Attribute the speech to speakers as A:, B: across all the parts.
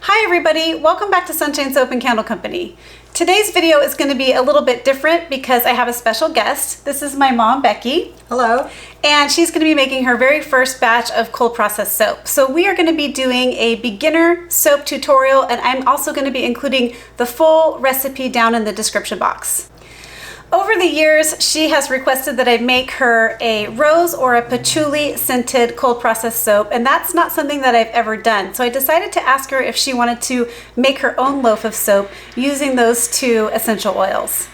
A: Hi everybody, welcome back to Sunshine Soap and Candle Company. Today's video is going to be a little bit different because I have a special guest. This is my mom, Becky.
B: Hello.
A: And she's going to be making her very first batch of cold processed soap. So we are going to be doing a beginner soap tutorial, and I'm also going to be including the full recipe down in the description box. Over the years, she has requested that I make her a rose or a patchouli scented cold processed soap, and that's not something that I've ever done. So I decided to ask her if she wanted to make her own loaf of soap using those two essential oils.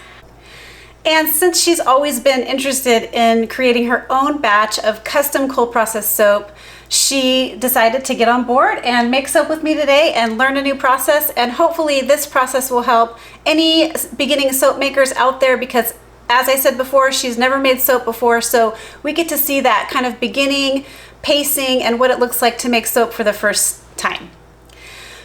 A: And since she's always been interested in creating her own batch of custom cold processed soap, she decided to get on board and make soap with me today and learn a new process. And hopefully this process will help any beginning soap makers out there, because as I said before, she's never made soap before. So we get to see that kind of beginning pacing and what it looks like to make soap for the first time.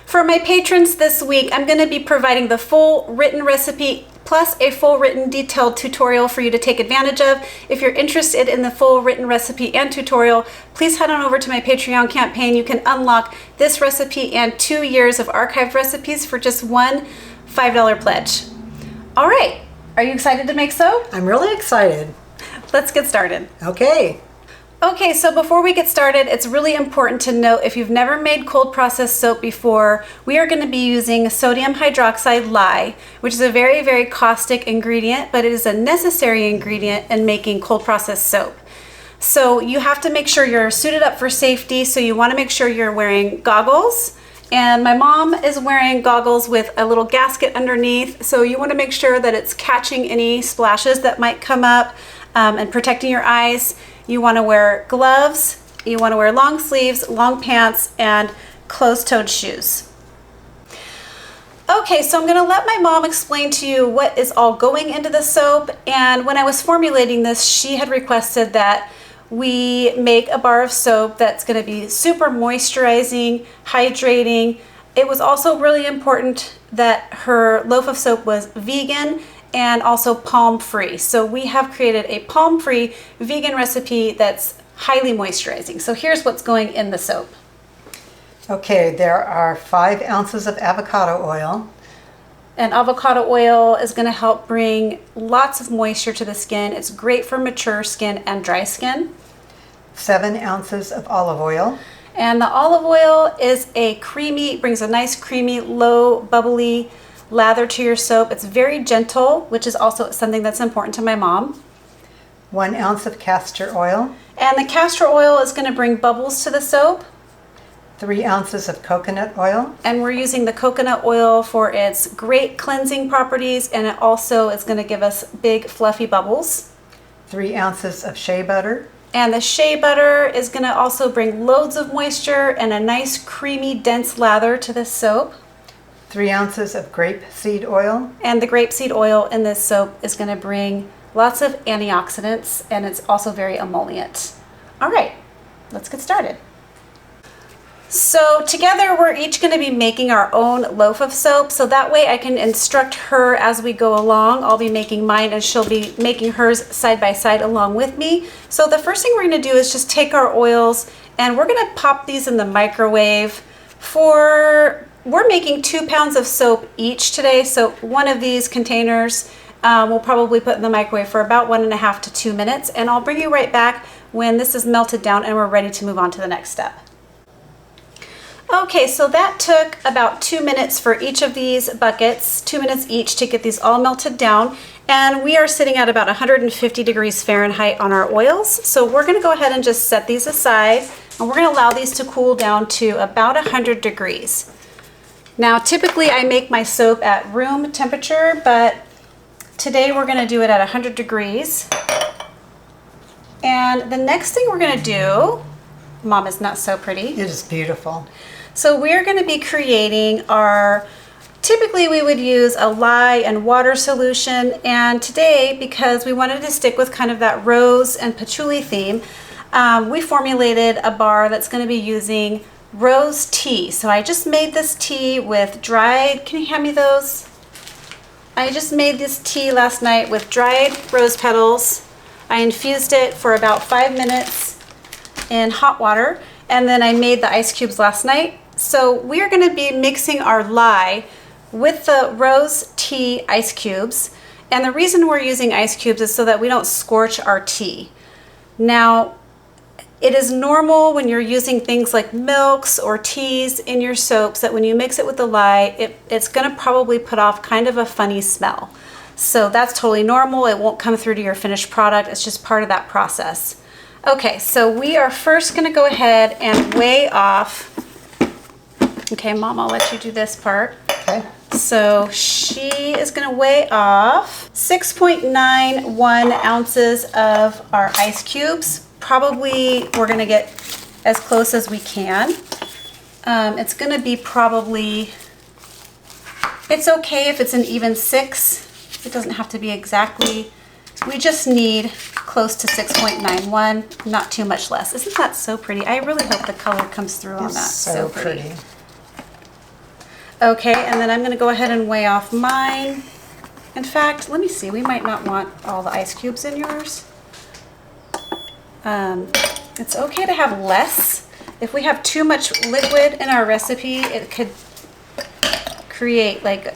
A: For my patrons this week, I'm going to be providing the full written recipe plus a full written detailed tutorial for you to take advantage of. If you're interested in the full written recipe and tutorial, please head on over to my Patreon campaign. You can unlock this recipe and 2 years of archived recipes for just one $5 pledge. All right, are you excited to make soap?
B: I'm really excited.
A: Let's get started.
B: Okay.
A: Okay, so before we get started, it's really important to note, if you've never made cold processed soap before, we are going to be using sodium hydroxide lye, which is a very, very caustic ingredient, but it is a necessary ingredient in making cold processed soap. So you have to make sure you're suited up for safety, so you want to make sure you're wearing goggles. And my mom is wearing goggles with a little gasket underneath, so you want to make sure that it's catching any splashes that might come up and protecting your eyes. You want to wear gloves, you want to wear long sleeves, long pants, and closed-toed shoes. Okay, so I'm going to let my mom explain to you what is all going into the soap. And when I was formulating this, she had requested that we make a bar of soap that's going to be super moisturizing, hydrating. It was also really important that her loaf of soap was vegan and also palm-free. So we have created a palm-free vegan recipe that's highly moisturizing. So here's what's going in the soap.
B: Okay, there are 5 ounces of avocado oil.
A: And avocado oil is gonna help bring lots of moisture to the skin. It's great for mature skin and dry skin.
B: 7 ounces of olive oil.
A: And the olive oil is brings a nice creamy, low, bubbly lather to your soap. It's very gentle, which is also something that's important to my mom.
B: 1 ounce of castor oil.
A: And the castor oil is going to bring bubbles to the soap.
B: 3 ounces of coconut oil.
A: And we're using the coconut oil for its great cleansing properties, and it also is going to give us big fluffy bubbles.
B: 3 ounces of shea butter.
A: And the shea butter is going to also bring loads of moisture and a nice creamy dense lather to this soap.
B: 3 ounces of grapeseed oil.
A: And the grapeseed oil in this soap is going to bring lots of antioxidants, and it's also very emollient. All right, let's get started. So together we're each going to be making our own loaf of soap, so that way I can instruct her as we go along. I'll be making mine and she'll be making hers side by side along with me. So the first thing we're going to do is just take our oils, and we're going to pop these in the microwave we're making 2 pounds of soap each today, so one of these containers we'll probably put in the microwave for about 1.5 to 2 minutes, and I'll bring you right back when this is melted down and we're ready to move on to the next step. Okay, so that took about 2 minutes for each of these buckets, 2 minutes each to get these all melted down, and we are sitting at about 150 degrees Fahrenheit on our oils. So we're going to go ahead and just set these aside, and we're going to allow these to cool down to about 100 degrees. Now, typically I make my soap at room temperature, but today we're going to do it at 100 degrees. And the next thing we're going to do, Mom is not so pretty.
B: It is beautiful.
A: So we're going to be creating typically we would use a lye and water solution. And today, because we wanted to stick with kind of that rose and patchouli theme, we formulated a bar that's going to be using rose tea. So I just made this tea with dried, can you hand me those? I just made this tea last night with dried rose petals. I infused it for about 5 minutes in hot water, and then I made the ice cubes last night. So we are going to be mixing our lye with the rose tea ice cubes. And the reason we're using ice cubes is so that we don't scorch our tea. Now, it is normal when you're using things like milks or teas in your soaps that when you mix it with the lye, it's going to probably put off kind of a funny smell. So that's totally normal. It won't come through to your finished product. It's just part of that process. Okay, so we are first going to go ahead and weigh off. Okay, Mom, I'll let you do this part.
B: Okay.
A: So she is going to weigh off 6.91 ounces of our ice cubes. Probably we're going to get as close as we can. It's going to be probably, it's okay if it's an even 6. It doesn't have to be exactly, we just need close to 6.91, not too much less. Isn't that so pretty? I really hope the color comes through on that.
B: So pretty.
A: Okay, and then I'm going to go ahead and weigh off mine. In fact, let me see, we might not want all the ice cubes in yours. It's okay to have less. If we have too much liquid in our recipe, it could create like,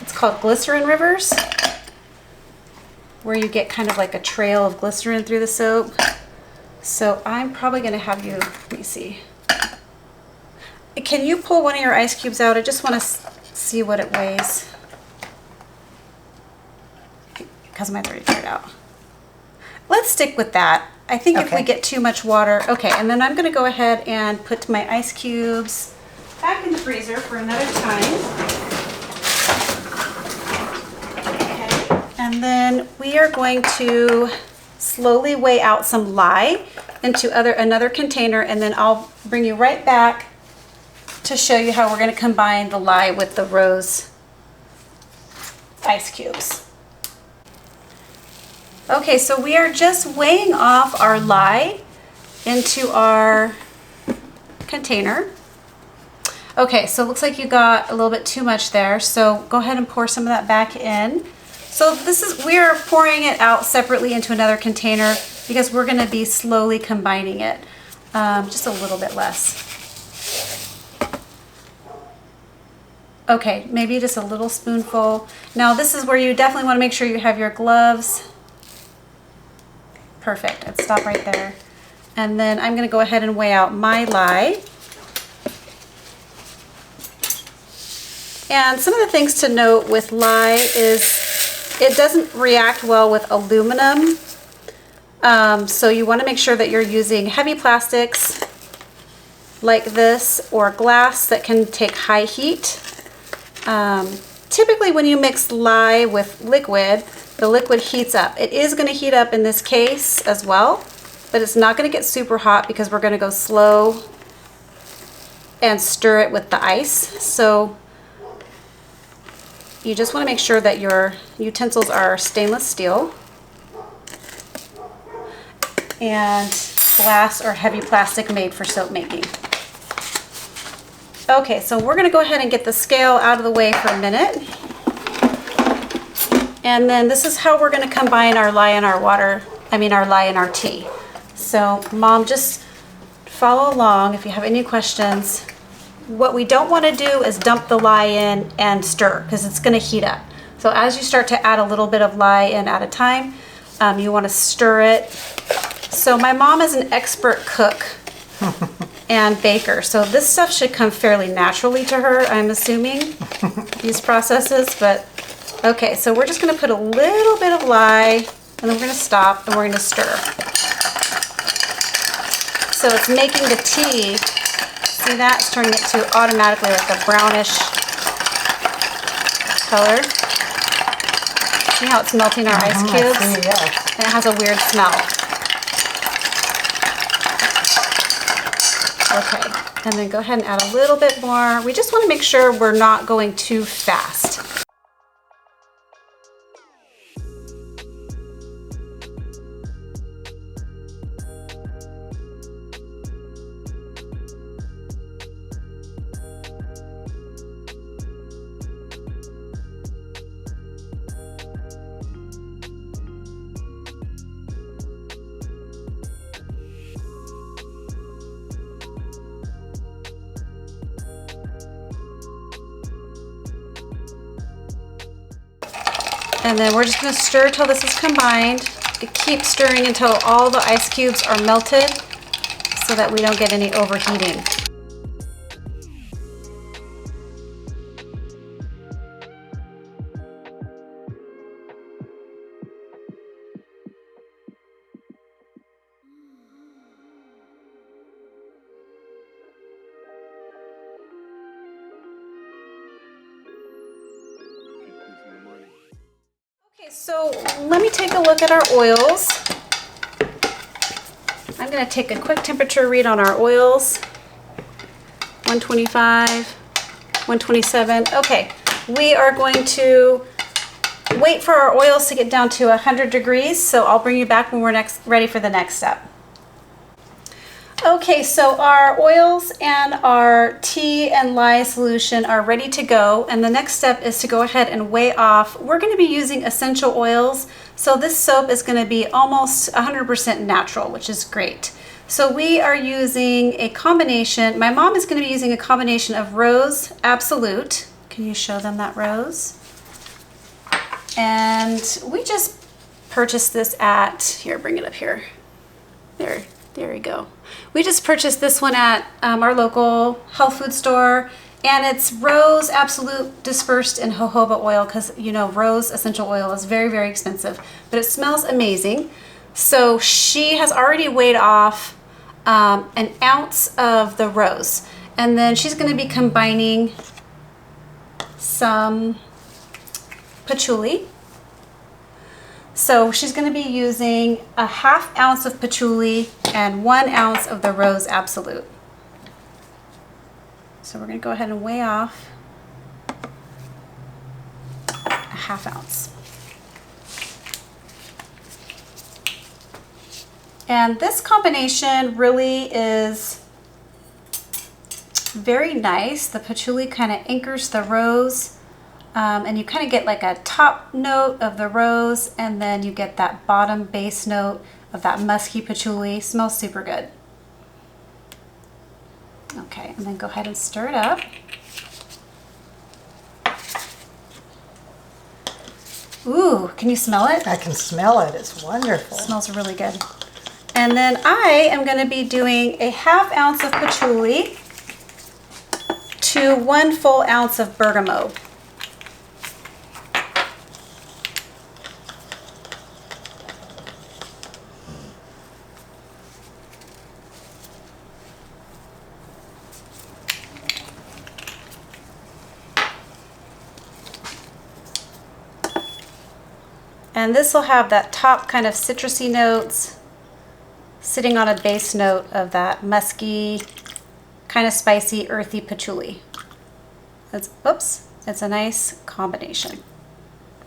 A: it's called glycerin rivers, where you get kind of like a trail of glycerin through the soap. So I'm probably going to have you, let me see. Can you pull one of your ice cubes out? I just want to see what it weighs. Because mine's already tried out. Let's stick with that. I think if we get too much water, okay, and then I'm going to go ahead and put my ice cubes back in the freezer for another time. Okay. And then we are going to slowly weigh out some lye into another container, and then I'll bring you right back to show you how we're going to combine the lye with the rose ice cubes. Okay, so we are just weighing off our lye into our container. Okay, so it looks like you got a little bit too much there, so go ahead and pour some of that back in. So we are pouring it out separately into another container because we're going to be slowly combining it. Just a little bit less. Okay, maybe just a little spoonful. Now this is where you definitely want to make sure you have your gloves. Perfect, let's stop right there. And then I'm going to go ahead and weigh out my lye. And some of the things to note with lye is it doesn't react well with aluminum. So you want to make sure that you're using heavy plastics like this or glass that can take high heat. Typically when you mix lye with liquid, the liquid heats up. It is going to heat up in this case as well, but it's not going to get super hot because we're going to go slow and stir it with the ice. So you just want to make sure that your utensils are stainless steel and glass or heavy plastic made for soap making. Okay, so we're going to go ahead and get the scale out of the way for a minute. And then this is how we're going to combine our lye and our water, our lye and our tea. So Mom, just follow along if you have any questions. What we don't want to do is dump the lye in and stir because it's going to heat up. So as you start to add a little bit of lye in at a time, you want to stir it. So my mom is an expert cook and baker, so this stuff should come fairly naturally to her, I'm assuming, these processes. But okay, so we're just going to put a little bit of lye, and then we're going to stop, and we're going to stir. So it's making the tea, see that? It's turning it to automatically like a brownish color. See how it's melting our ice cubes?
B: I see, yes.
A: And it has a weird smell. Okay, and then go ahead and add a little bit more. We just want to make sure we're not going too fast. And then we're just gonna stir till this is combined. Keep stirring until all the ice cubes are melted so that we don't get any overheating. Okay, so let me take a look at our oils. I'm going to take a quick temperature read on our oils. 125, 127. Okay, we are going to wait for our oils to get down to 100 degrees, so I'll bring you back when we're ready for the next step. Okay, so our oils and our tea and lye solution are ready to go, and the next step is to go ahead and weigh off. We're going to be using essential oils, so this soap is going to be almost 100% natural, which is great. So we are using a combination. My mom is going to be using a combination of Rose Absolute. Can you show them that rose? And we just purchased this at, here, bring it up here. There we go. We just purchased this one at our local health food store, and it's Rose Absolute dispersed in jojoba oil, because you know rose essential oil is very, very expensive, but it smells amazing. So she has already weighed off an ounce of the rose, and then she's going to be combining some patchouli. So she's going to be using a ½ ounce of patchouli and 1 ounce of the Rose Absolute. So we're going to go ahead and weigh off a ½ ounce. And this combination really is very nice. The patchouli kind of anchors the rose. And you kind of get like a top note of the rose, and then you get that bottom base note of that musky patchouli. Smells super good. Okay, and then go ahead and stir it up. Ooh, can you smell it?
B: I can smell it. It's wonderful.
A: It smells really good. And then I am going to be doing a ½ ounce of patchouli to 1 full ounce of bergamot. And this will have that top kind of citrusy notes sitting on a base note of that musky, kind of spicy, earthy patchouli. Oops, it's a nice combination.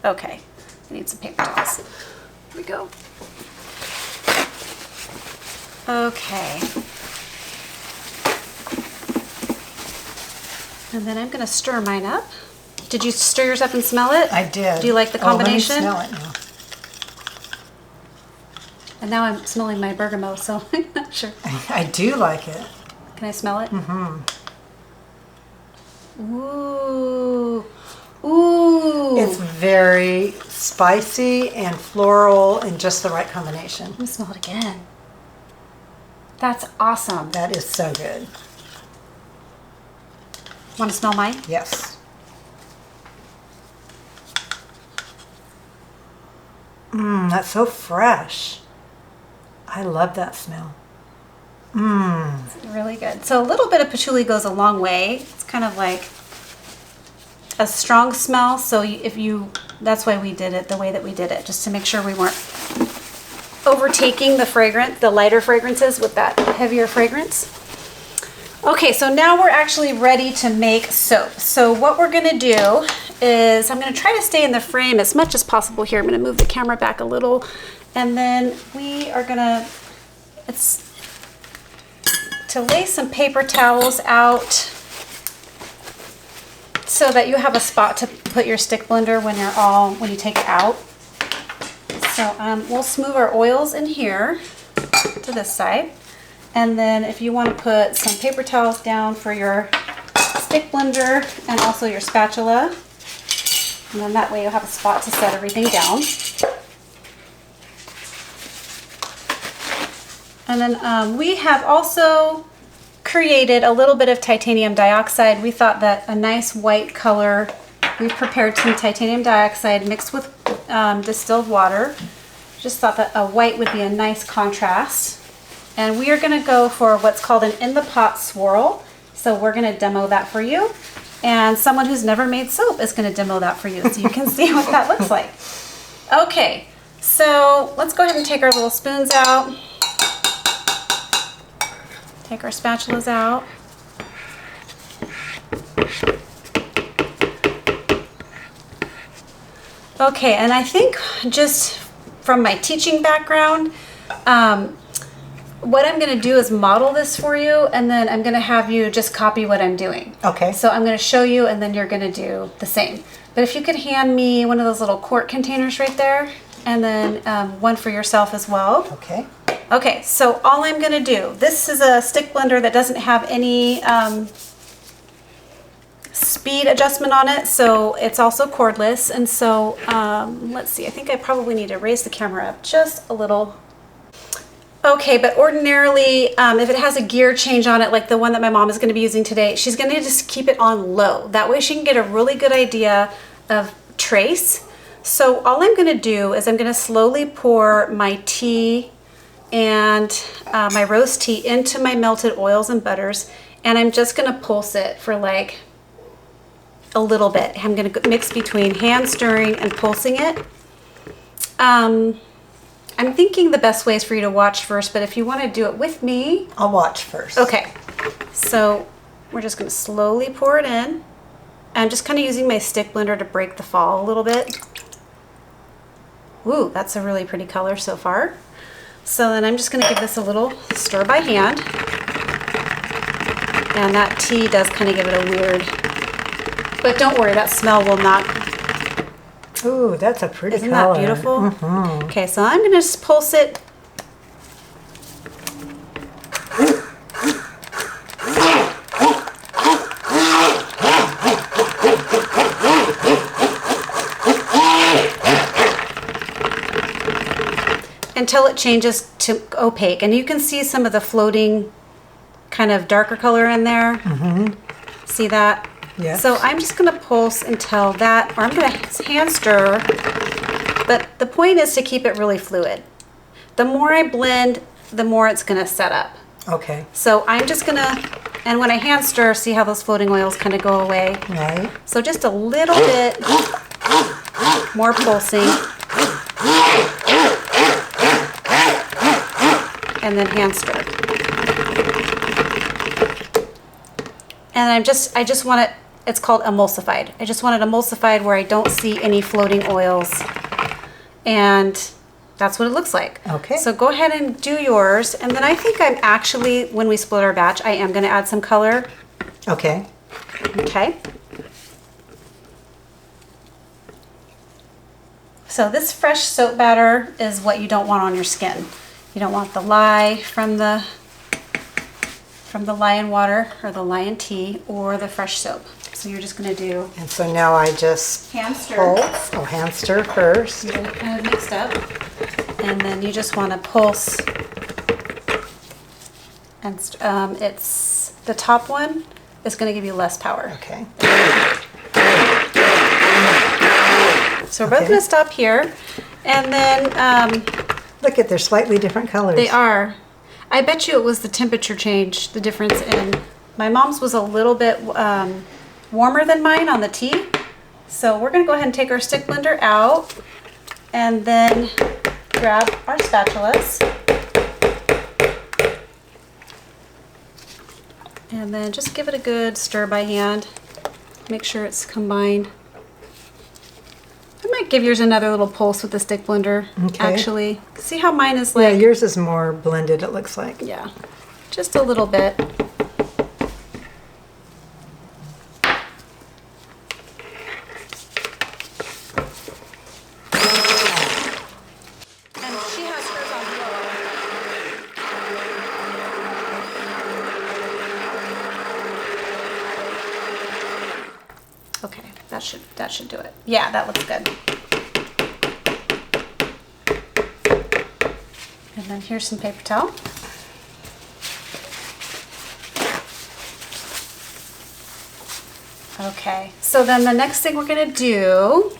A: Okay, I need some paper towels. Here we go. Okay. And then I'm going to stir mine up. Did you stir yours up and smell it?
B: I did.
A: Do you like the combination?
B: Oh, let me smell it now.
A: And now I'm smelling my bergamot, so I'm not sure.
B: I do like it.
A: Can I smell it?
B: Mm-hmm.
A: Ooh. Ooh.
B: It's very spicy and floral and just the right combination.
A: Let me smell it again. That's awesome.
B: That is so good.
A: Want to smell mine?
B: Yes. That's so fresh. I love that smell.
A: It's really good. So a little bit of patchouli goes a long way. It's kind of like a strong smell. So that's why we did it the way that we did it, just to make sure we weren't overtaking the lighter fragrances with that heavier fragrance. Okay, so now we're actually ready to make soap. So what we're gonna do is, I'm gonna try to stay in the frame as much as possible here. I'm gonna move the camera back a little, and then we are gonna, to lay some paper towels out so that you have a spot to put your stick blender when you take it out. So we'll smooth our oils in here to this side. And then if you want to put some paper towels down for your stick blender and also your spatula. And then that way you'll have a spot to set everything down. And then we have also created a little bit of titanium dioxide. We thought that a nice white color, we've prepared some titanium dioxide mixed with distilled water. Just thought that a white would be a nice contrast. And we are gonna go for what's called an in the pot swirl. So we're gonna demo that for you. And someone who's never made soap is gonna demo that for you so you can see what that looks like. Okay, so let's go ahead and take our little spoons out. Take our spatulas out. Okay, and I think just from my teaching background, what I'm going to do is model this for you, and then I'm going to have you just copy what I'm doing.
B: Okay.
A: So I'm going to show you, and then you're going to do the same. But if you could hand me one of those little quart containers right there, and then one for yourself as well.
B: Okay.
A: Okay, so all I'm going to do, this is a stick blender that doesn't have any speed adjustment on it, so it's also cordless. And so let's see, I think I probably need to raise the camera up just a little. Okay, but ordinarily, if it has a gear change on it, like the one that my mom is going to be using today, she's going to just keep it on low. That way she can get a really good idea of trace. So all I'm going to do is I'm going to slowly pour my tea and my rose tea into my melted oils and butters, and I'm just going to pulse it for like a little bit. I'm going to mix between hand stirring and pulsing it. I'm thinking the best way is for you to watch first, but if you want to do it with me,
B: I'll watch first.
A: okay. So we're just going to slowly pour it in. I'm just kind of using my stick blender to break the fall a little bit. Ooh, that's a really pretty color so far. So then I'm just going to give this a little stir by hand. And that tea does kind of give it a weird, but don't worry, that smell will not.
B: Ooh, that's a pretty
A: Isn't
B: color.
A: that beautiful?
B: Mm-hmm.
A: Okay, so I'm going to just pulse it. Until it changes to opaque. And you can see some of the floating kind of darker color in there.
B: Mm-hmm.
A: See that?
B: Yes.
A: So I'm just going to pulse until that, or I'm going to hand stir, but the point is to keep it really fluid. The more I blend, the more it's going to set up.
B: Okay.
A: So I'm just going to, and when I hand stir, see how those floating oils kind of go away?
B: Right.
A: So just a little bit more pulsing. And then hand stir. And I just want it, it's called emulsified. I just want it emulsified where I don't see any floating oils. And that's what it looks like.
B: Okay.
A: So go ahead and do yours. And then I think I'm actually, when we split our batch, I am going to add some color.
B: Okay.
A: Okay. So this fresh soap batter is what you don't want on your skin. You don't want the lye from the lye and water, or the lye and tea, or the fresh soap. So you're just going to do
B: And so now I just
A: hand stir.
B: pulse. Oh, hand stir first.
A: You get it kind of mixed up, and then you just want to pulse. And it's the top one is going to give you less power.
B: Okay.
A: So we're both
B: Okay.
A: going to stop here, and then
B: Look at, they're slightly different colors.
A: they are. I bet you it was the temperature change, the difference in. My mom's was a little bit warmer than mine on the tea. So we're going to go ahead and take our stick blender out and then grab our spatulas. And then just give it a good stir by hand. Make sure it's combined. I might give yours another little pulse with the stick blender,
B: Okay.
A: actually. See how mine is
B: Yeah,
A: like,
B: yours is more blended, it looks like.
A: yeah, just a little bit. And she has hers on low. Okay, that that should do it. Yeah, that looks good. And then here's some paper towel. Okay, so then the next thing we're gonna do,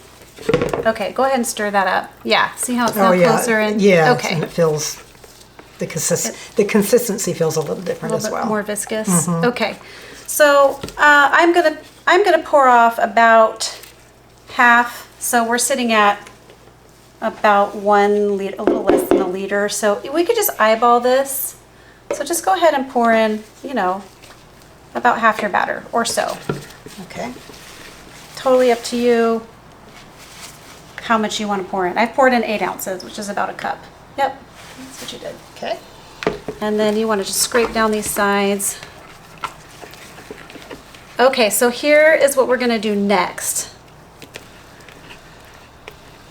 A: okay, go ahead and stir that up. Yeah, see how it's now closer in?
B: Yeah,
A: okay.
B: and it feels, the consistency feels a little different as well.
A: More viscous. Okay, so I'm gonna pour off about half. So we're sitting at about 1 liter, a little less than a liter. So we could just eyeball this. So just go ahead and pour in, you know, about half your batter or so.
B: Okay.
A: Totally up to you how much you want to pour in. I poured in 8 ounces, which is about a cup. Yep, that's what you did.
B: Okay.
A: And then you want to just scrape down these sides. Okay, so here is what we're going to do next.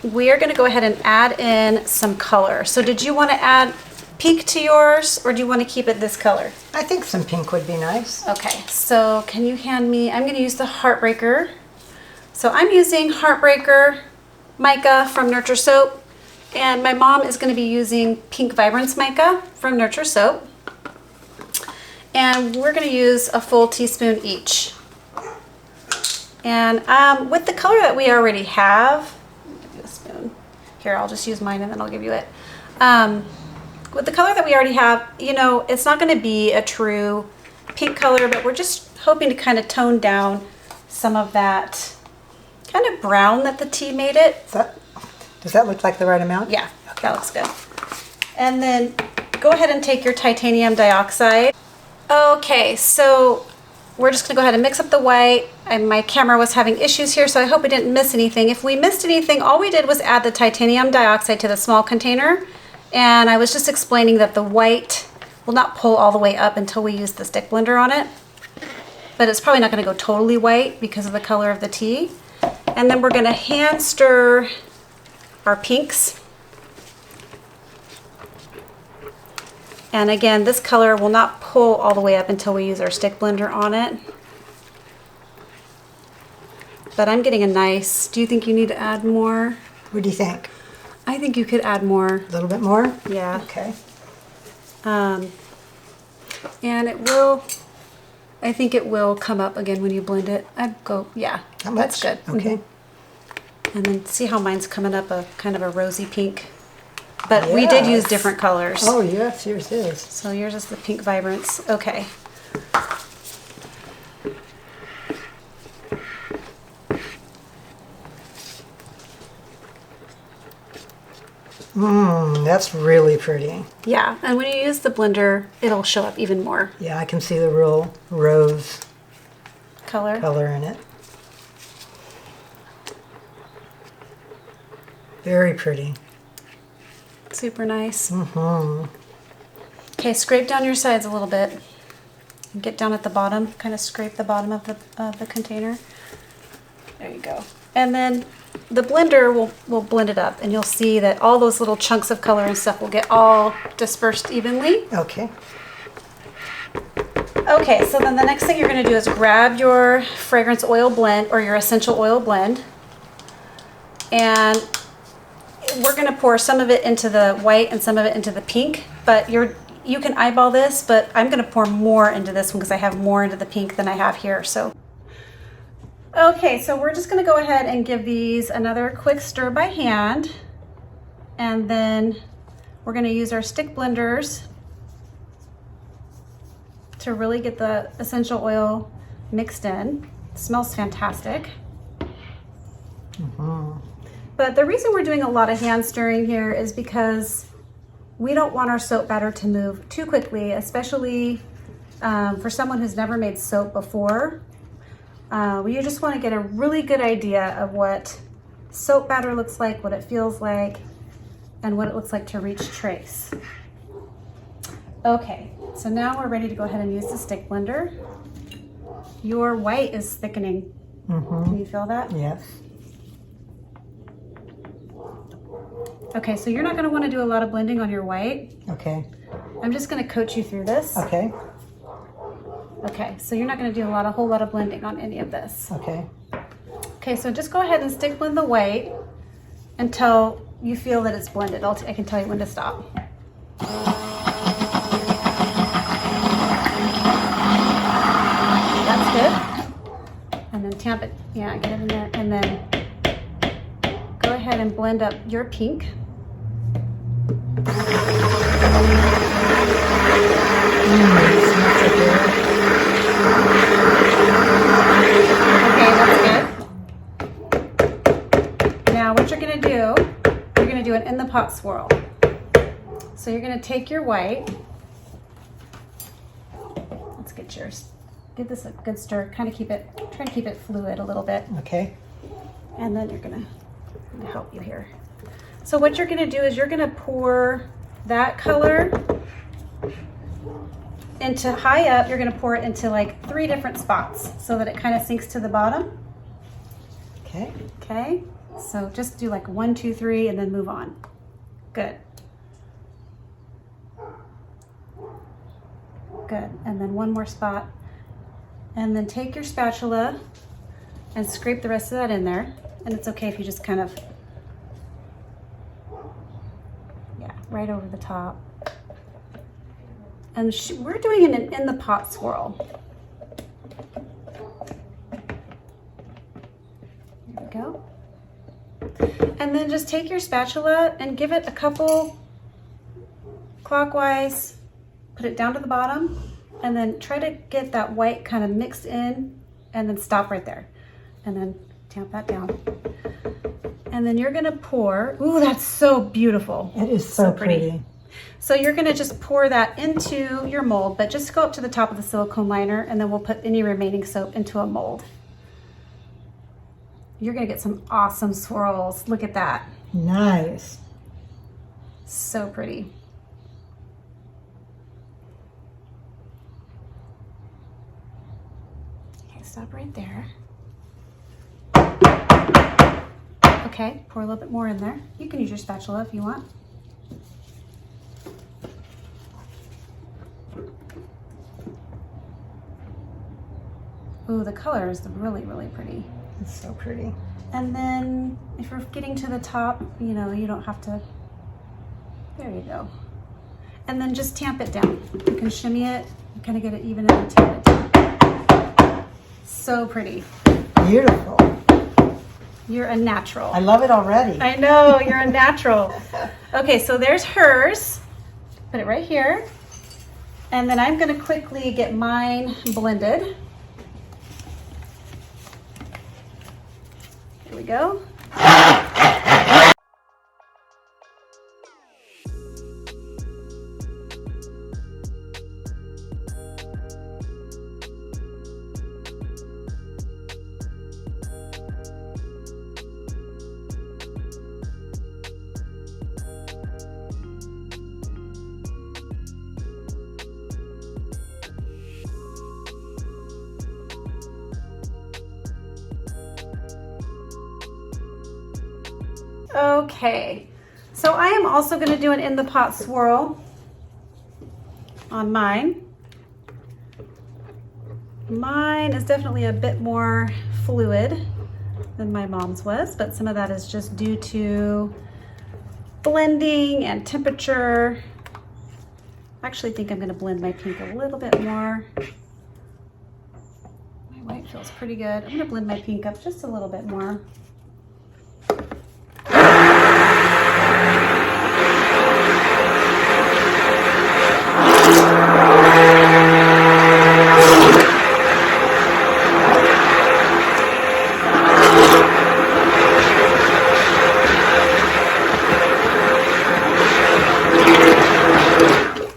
A: We are going to go ahead and add in some color. So did you want to add pink to yours, or do you want to keep it this color?
B: I think some pink would be nice.
A: Okay, so can you hand me, I'm going to use the Heartbreaker. So I'm using Heartbreaker mica from Nurture Soap, and my mom is going to be using Pink Vibrance mica from Nurture Soap. And we're going to use a full teaspoon each. And with the color that we already have, a spoon. Here, I'll just use mine and then I'll give you it. With the color that we already have, you know, it's not going to be a true pink color, but we're just hoping to kind of tone down some of that kind of brown that the tea made it.
B: Does that look like the right amount?
A: Yeah, okay. That looks good. And then go ahead and take your titanium dioxide. Okay, so we're just going to go ahead and mix up the white. And my camera was having issues here, so I hope we didn't miss anything. If we missed anything, all we did was add the titanium dioxide to the small container. And I was just explaining that the white will not pull all the way up until we use the stick blender on it. But it's probably not going to go totally white because of the color of the tea. And then we're going to hand stir our pinks. And again, this color will not pull all the way up until we use our stick blender on it. But I'm getting a nice, do you think you need to add more?
B: What do you think?
A: I think you could add more.
B: A little bit more?
A: Yeah.
B: Okay.
A: And it will, I think it will come up again when you blend it. I'd go, yeah, that's good.
B: Okay.
A: And then see how mine's coming up a kind of a rosy pink. But we did use different colors.
B: Oh yes, yours is.
A: So yours is the Pink Vibrance. Okay.
B: That's really pretty.
A: Yeah, and when you use the blender, it'll show up even more.
B: Yeah, I can see the real rose
A: color
B: in it. Very pretty.
A: Super nice. Okay, scrape down your sides a little bit. And get down at the bottom. Kind of scrape the bottom of the container. There you go. And then the blender will blend it up, and you'll see that all those little chunks of color and stuff will get all dispersed evenly.
B: Okay.
A: Okay, so then the next thing you're going to do is grab your fragrance oil blend or your essential oil blend, and we're going to pour some of it into the white and some of it into the pink, but you can eyeball this, but I'm going to pour more into this one because I have more into the pink than I have here. So okay, so we're just going to go ahead and give these another quick stir by hand, and then we're going to use our stick blenders to really get the essential oil mixed in. It smells fantastic. But the reason we're doing a lot of hand stirring here is because we don't want our soap batter to move too quickly, especially for someone who's never made soap before. You just want to get a really good idea of what soap batter looks like, what it feels like, and what it looks like to reach trace. Okay, so now we're ready to go ahead and use the stick blender. Your white is thickening. Can you feel that?
B: Yes.
A: Okay, so you're not going to want to do a lot of blending on your white.
B: Okay.
A: I'm just going to coach you through this.
B: Okay.
A: Okay, so you're not going to do a whole lot of blending on any of this.
B: Okay.
A: Okay, so just go ahead and stick with the white until you feel that it's blended. I can tell you when to stop. That's good. And then tamp it. Yeah, get it in there. And then go ahead and blend up your pink. Okay, that's good. Now what you're gonna do an in the pot swirl. So you're gonna take your white. Let's get yours. Give this a good stir. Try to keep it fluid a little bit.
B: Okay.
A: And then I'm gonna help you here. So what you're gonna do is you're gonna pour that color into high up. You're gonna pour it into like 3 different spots so that it kind of sinks to the bottom.
B: Okay.
A: Okay. So just do like 1, 2, 3, and then move on. Good. Good. And then one more spot. And then take your spatula and scrape the rest of that in there. And it's okay if you just kind of, yeah, right over the top. And we're doing an in the pot swirl. There we go. And then just take your spatula and give it a couple clockwise, put it down to the bottom, and then try to get that white kind of mixed in, and then stop right there. And then tamp that down. And then you're gonna pour, ooh, that's so beautiful.
B: It is so pretty.
A: So you're gonna just pour that into your mold, but just go up to the top of the silicone liner, and then we'll put any remaining soap into a mold. You're gonna get some awesome swirls. Look at that.
B: Nice.
A: So pretty. Okay, stop right there. Okay, pour a little bit more in there. You can use your spatula if you want. Ooh, the color is really, really pretty.
B: It's so pretty.
A: And then if you're getting to the top, you know, you don't have to, there you go. And then just tamp it down. You can shimmy it, kind of get it even and tamp it down. So pretty.
B: Beautiful.
A: You're a natural.
B: I love it already.
A: I know, you're a natural. Okay, so there's hers. Put it right here. And then I'm gonna quickly get mine blended. Here we go. Okay, so I am also going to do an in the pot swirl on mine. Mine is definitely a bit more fluid than my mom's was, but some of that is just due to blending and temperature. I actually think I'm going to blend my pink a little bit more. My white feels pretty good. I'm going to blend my pink up just a little bit more.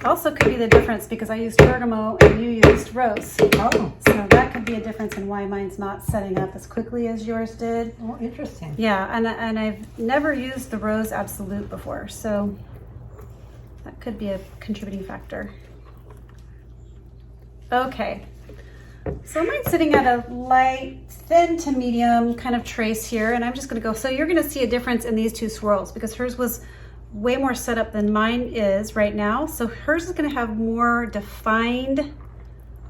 A: Also could be the difference because I used bergamot and you used rose.
B: Oh.
A: So that could be a difference in why mine's not setting up as quickly as yours did.
B: Oh, interesting.
A: Yeah, and I've never used the Rose Absolute before, so that could be a contributing factor. Okay, so mine's sitting at a light, thin to medium kind of trace here, and I'm just gonna go, so you're gonna see a difference in these two swirls because hers was way more set up than mine is right now. So hers is gonna have more defined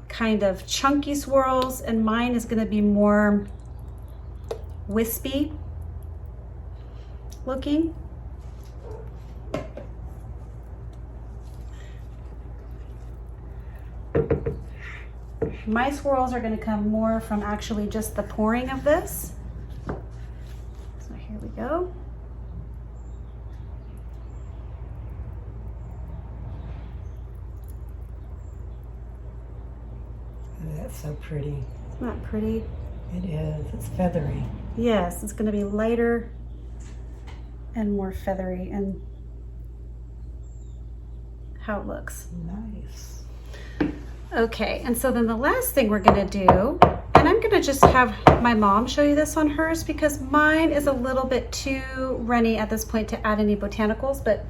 A: kind of chunky swirls, and mine is gonna be more wispy looking. My swirls are going to come more from actually just the pouring of this. So here we go.
B: That's so pretty.
A: It's not pretty.
B: It is. It's feathery.
A: Yes, it's going to be lighter and more feathery in how it looks.
B: Nice.
A: Okay, and so then the last thing we're going to do, and I'm going to just have my mom show you this on hers because mine is a little bit too runny at this point to add any botanicals, but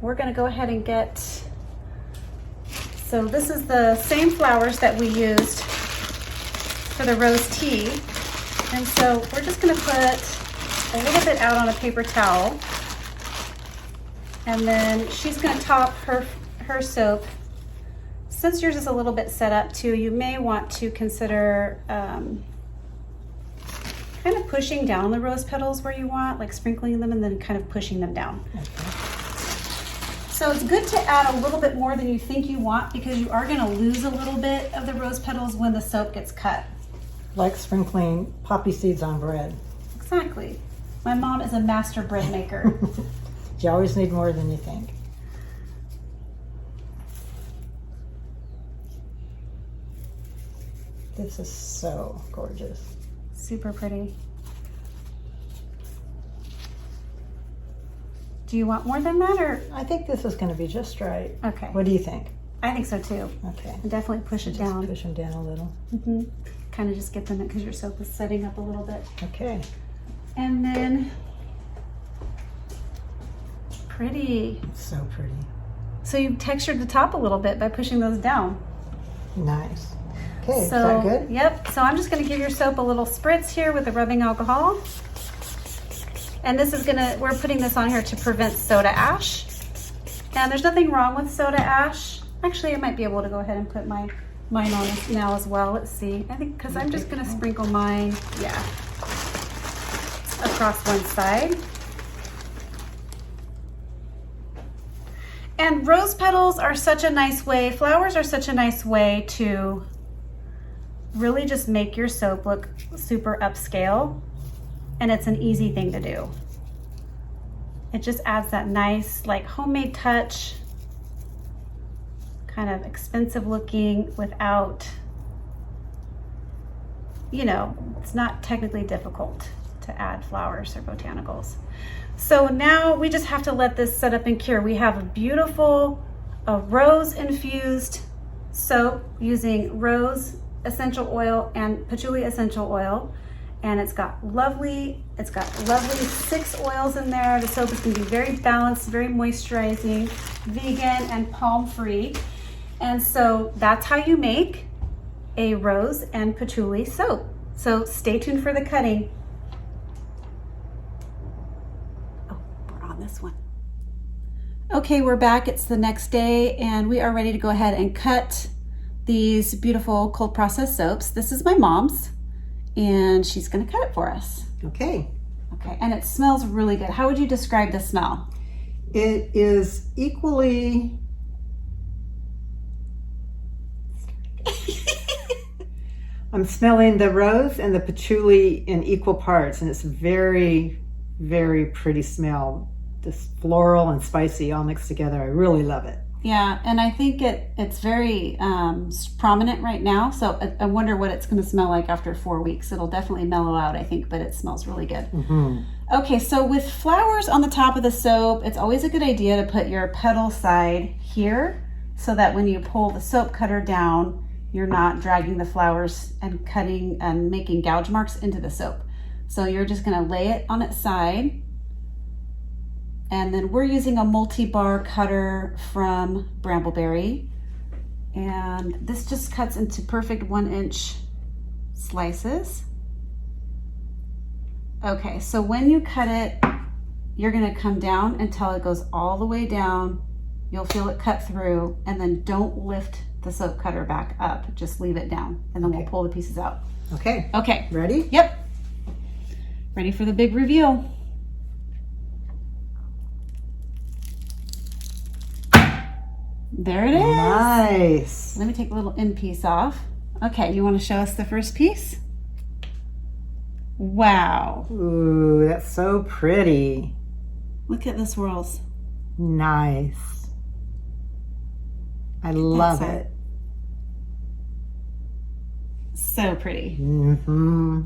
A: we're going to go ahead and get, so this is the same flowers that we used for the rose tea. And so we're just going to put a little bit out on a paper towel, and then she's going to top her soap. Since yours is a little bit set up too, you may want to consider kind of pushing down the rose petals where you want, like sprinkling them and then kind of pushing them down.
B: Okay.
A: So it's good to add a little bit more than you think you want because you are going to lose a little bit of the rose petals when the soap gets cut.
B: Like sprinkling poppy seeds on bread.
A: Exactly. My mom is a master bread maker.
B: You always need more than you think. This is so gorgeous.
A: Super pretty. Do you want more than that, or?
B: I think this is going to be just right.
A: Okay.
B: What do you think?
A: I think so too.
B: Okay.
A: And definitely push it
B: Just
A: down.
B: push them down a little.
A: Kind of just get them in because your soap is setting up a little bit.
B: Okay.
A: And then, pretty.
B: It's so pretty.
A: So you textured the top a little bit by pushing those down.
B: Nice. Okay, is
A: So,
B: that good?
A: Yep. So I'm just going to give your soap a little spritz here with the rubbing alcohol. And this is we're putting this on here to prevent soda ash. And there's nothing wrong with soda ash. Actually, I might be able to go ahead and put mine on this now as well. Let's see. I think because I'm just going to sprinkle mine, across one side. And rose petals are such a nice way, flowers are such a nice way to really just make your soap look super upscale. And it's an easy thing to do. It just adds that nice, like, homemade touch, kind of expensive looking without, it's not technically difficult to add flowers or botanicals. So now we just have to let this set up and cure. We have a beautiful rose infused soap using rose essential oil and patchouli essential oil. And it's got lovely 6 oils in there. The soap is going to be very balanced, very moisturizing, vegan, and palm-free. And so that's how you make a rose and patchouli soap. So stay tuned for the cutting. Oh, we're on this one. Okay, we're back. It's the next day, and we are ready to go ahead and cut these beautiful cold processed soaps. This is my mom's, and she's going to cut it for us.
B: Okay.
A: Okay, and it smells really good. How would you describe the smell?
B: It is equally I'm smelling the rose and the patchouli in equal parts, and it's very, very pretty smell. This floral and spicy all mixed together. I really love it.
A: Yeah, and I think it's very prominent right now, so I wonder what it's going to smell like after 4 weeks. It'll definitely mellow out, I think, but it smells really good. Okay, so with flowers on the top of the soap, it's always a good idea to put your petal side here so that when you pull the soap cutter down, you're not dragging the flowers and cutting and making gouge marks into the soap. So you're just going to lay it on its side. And then we're using a multi-bar cutter from Brambleberry. And this just cuts into perfect 1-inch slices. Okay, so when you cut it, you're gonna come down until it goes all the way down. You'll feel it cut through, and then don't lift the soap cutter back up. Just leave it down, and then we'll pull the pieces out.
B: Okay.
A: Okay.
B: Ready?
A: Yep. Ready for the big reveal. There it is.
B: Nice.
A: Let me take a little end piece off. Okay, you want to show us the first piece? Wow.
B: Ooh, that's so pretty.
A: Look at the swirls.
B: Nice. I love it.
A: So pretty.
B: Mm-hmm.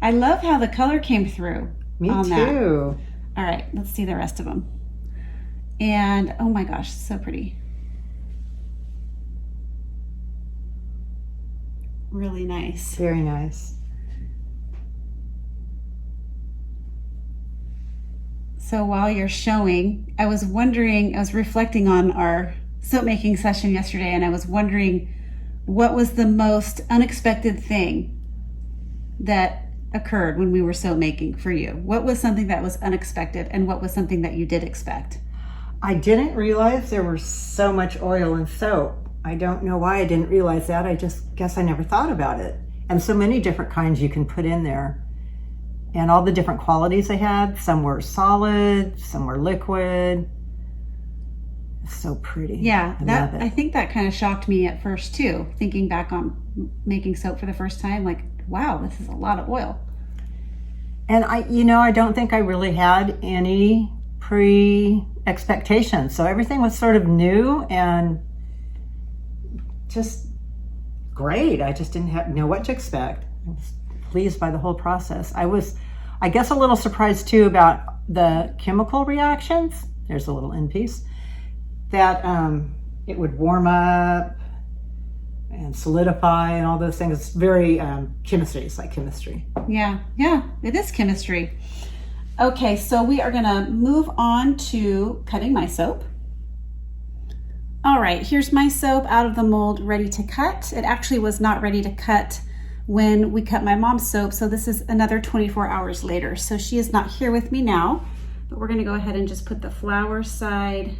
A: I love how the color came through.
B: Me
A: on
B: too.
A: That. All right, let's see the rest of them. And oh my gosh, so pretty. Really nice.
B: Very nice.
A: So while you're showing, I was reflecting on our soap making session yesterday, and I was wondering what was the most unexpected thing that occurred when we were soap making for you? What was something that was unexpected, and what was something that you did expect?
B: I didn't realize there was so much oil in soap. I don't know why I didn't realize that. I just guess I never thought about it. And so many different kinds you can put in there. And all the different qualities they had. Some were solid, some were liquid. It's so pretty.
A: Yeah, I think that kind of shocked me at first too, thinking back on making soap for the first time, like, wow, this is a lot of oil.
B: And I don't think I really had any pre-expectations. So everything was sort of new and just great. I just didn't know what to expect. I was pleased by the whole process. I was, I guess, a little surprised too about the chemical reactions. There's a little end piece. That it would warm up and solidify and all those things. It's very chemistry. It's like chemistry.
A: Yeah, it is chemistry. Okay, so we are gonna move on to cutting my soap. All right, here's my soap out of the mold, ready to cut. It actually was not ready to cut when we cut my mom's soap, so this is another 24 hours later. So she is not here with me now, but we're gonna go ahead and just put the flower side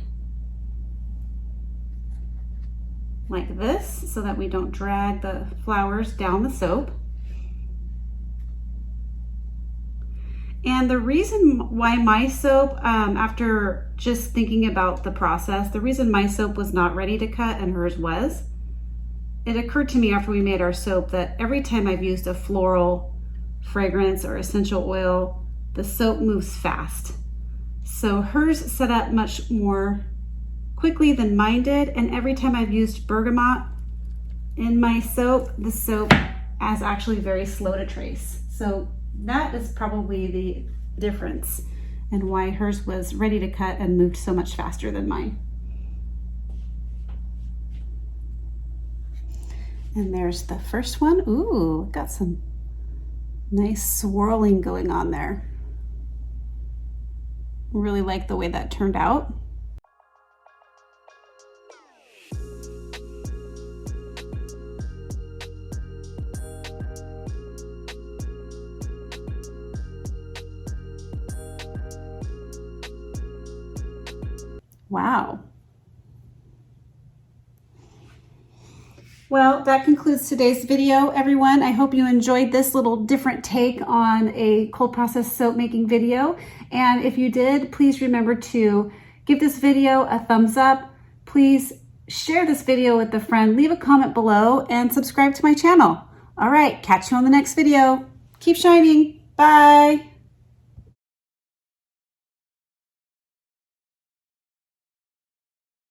A: like this so that we don't drag the flowers down the soap. And the reason why my soap, after just thinking about the process, the reason my soap was not ready to cut and hers was, it occurred to me after we made our soap that every time I've used a floral fragrance or essential oil, the soap moves fast. So hers set up much more quickly than mine did, and every time I've used bergamot in my soap, the soap is actually very slow to trace. So that is probably the difference and why hers was ready to cut and moved so much faster than mine. And there's the first one. Ooh, got some nice swirling going on there. Really like the way that turned out. Wow. Well, that concludes today's video, everyone. I hope you enjoyed this little different take on a cold process soap making video. And if you did, please remember to give this video a thumbs up. Please share this video with a friend, leave a comment below, and subscribe to my channel. All right, catch you on the next video. Keep shining. Bye.